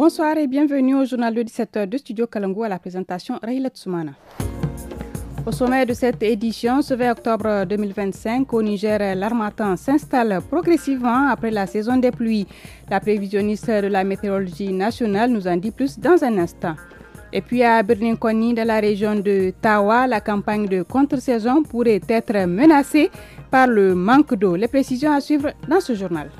Bonsoir et bienvenue au journal de 17h de Studio Kalangu à la présentation Rahila Tsoumana. Au sommet de cette édition, ce 20 octobre 2025, au Niger, l'harmattan s'installe progressivement après la saison des pluies. La prévisionniste de la météorologie nationale nous en dit plus dans un instant. Et puis à Birnin-Konni, dans la région de Tawa, la campagne de contre-saison pourrait être menacée par le manque d'eau. Les précisions à suivre dans ce journal.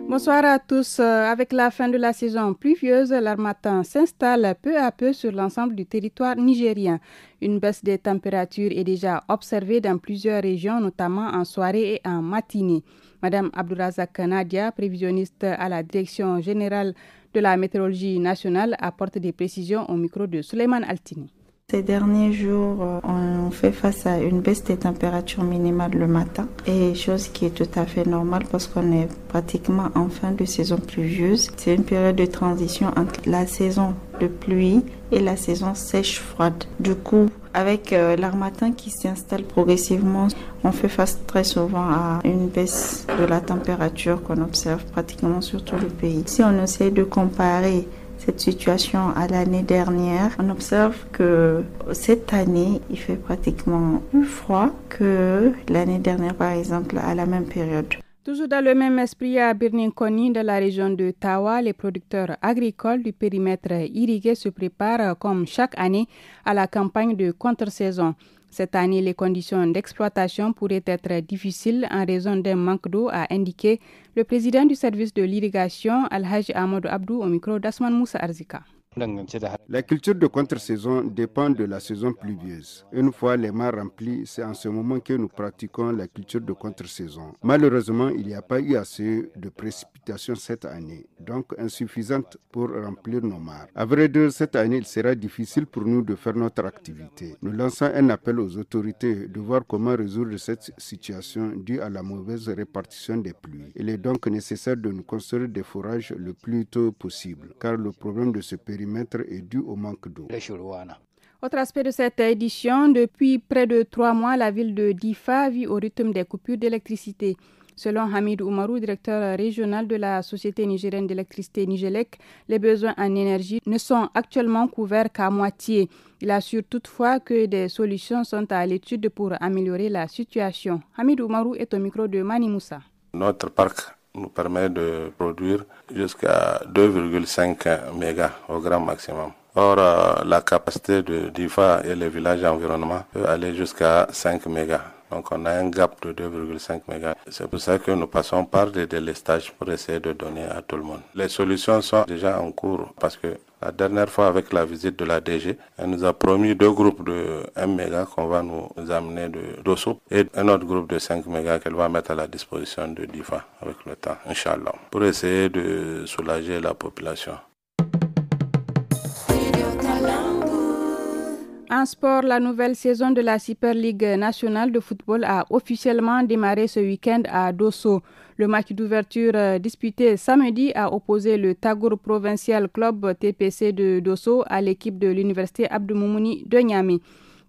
Bonsoir à tous. Avec la fin de la saison pluvieuse, l'harmattan s'installe peu à peu sur l'ensemble du territoire nigérien. Une baisse des températures est déjà observée dans plusieurs régions, notamment en soirée et en matinée. Madame Abdourazak Nadia, prévisionniste à la Direction générale de la météorologie nationale, apporte des précisions au micro de Souleymane Altini. Ces derniers jours, on fait face à une baisse des températures minimales le matin, et chose qui est tout à fait normale parce qu'on est pratiquement en fin de saison pluvieuse. C'est une période de transition entre la saison de pluie et la saison sèche-froide. Du coup, avec l'harmattan qui s'installe progressivement, on fait face très souvent à une baisse de la température qu'on observe pratiquement sur tout le pays. Si on essaie de comparer cette situation à l'année dernière, on observe que cette année, il fait pratiquement plus froid que l'année dernière, par exemple, à la même période. Toujours dans le même esprit, à Birnin-Konni, dans la région de Tawa, les producteurs agricoles du périmètre irrigué se préparent, comme chaque année, à la campagne de contre-saison. Cette année, les conditions d'exploitation pourraient être difficiles en raison d'un manque d'eau, a indiqué le président du service de l'irrigation, Alhaji Amadou Abdou, au micro d'Asman Moussa Arzika. La culture de contre-saison dépend de la saison pluvieuse. Une fois les mares remplies, c'est en ce moment que nous pratiquons la culture de contre-saison. Malheureusement, il n'y a pas eu assez de précipitations cette année, donc insuffisantes pour remplir nos mares. À vrai dire, cette année, il sera difficile pour nous de faire notre activité. Nous lançons un appel aux autorités de voir comment résoudre cette situation due à la mauvaise répartition des pluies. Il est donc nécessaire de nous construire des forages le plus tôt possible, car le problème de ce périmètre est dû au manque d'eau. Autre aspect de cette édition, depuis près de 3 mois, la ville de Difa vit au rythme des coupures d'électricité. Selon Hamid Oumarou, directeur régional de la Société nigérienne d'électricité Nigélec, les besoins en énergie ne sont actuellement couverts qu'à moitié. Il assure toutefois que des solutions sont à l'étude pour améliorer la situation. Hamid Oumarou est au micro de Mani Moussa. Notre parc nous permet de produire jusqu'à 2,5 mégas au grand maximum. Or, la capacité de DIFA et les villages environnants peut aller jusqu'à 5 mégas. Donc, on a un gap de 2,5 mégas. C'est pour ça que nous passons par des délestages pour essayer de donner à tout le monde. Les solutions sont déjà en cours parce que la dernière fois, avec la visite de la DG, elle nous a promis 2 groupes de 1 méga qu'on va nous amener de Dosso et un autre groupe de 5 mégas qu'elle va mettre à la disposition de DIFA avec le temps, Inch'Allah, pour essayer de soulager la population. En sport, la nouvelle saison de la Super League nationale de football a officiellement démarré ce week-end à Dosso. Le match d'ouverture disputé samedi a opposé le Tagour Provincial Club TPC de Dosso à l'équipe de l'université Abdou Moumouni de Niamey.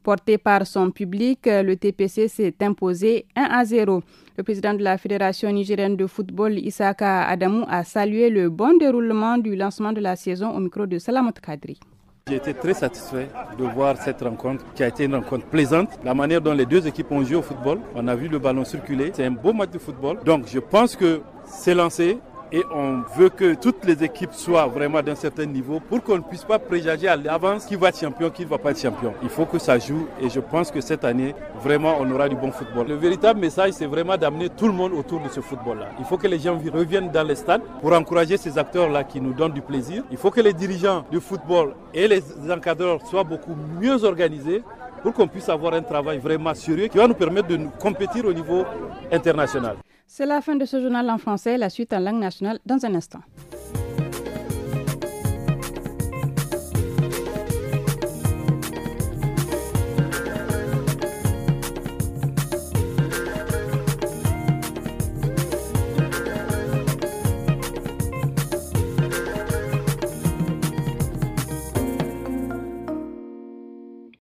Porté par son public, le TPC s'est imposé 1-0. Le président de la Fédération nigérienne de football, Isaka Adamou, a salué le bon déroulement du lancement de la saison au micro de Salamot Kadri. J'ai été très satisfait de voir cette rencontre qui a été une rencontre plaisante. La manière dont les deux équipes ont joué au football, on a vu le ballon circuler. C'est un beau match de football. Donc je pense que c'est lancé et on veut que toutes les équipes soient vraiment d'un certain niveau pour qu'on ne puisse pas préjuger à l'avance qui va être champion, qui ne va pas être champion. Il faut que ça joue et je pense que cette année, vraiment, on aura du bon football. Le véritable message, c'est vraiment d'amener tout le monde autour de ce football-là. Il faut que les gens reviennent dans les stades pour encourager ces acteurs-là qui nous donnent du plaisir. Il faut que les dirigeants du football et les encadreurs soient beaucoup mieux organisés pour qu'on puisse avoir un travail vraiment sérieux qui va nous permettre de nous compétir au niveau international. C'est la fin de ce journal en français, la suite en langue nationale dans un instant.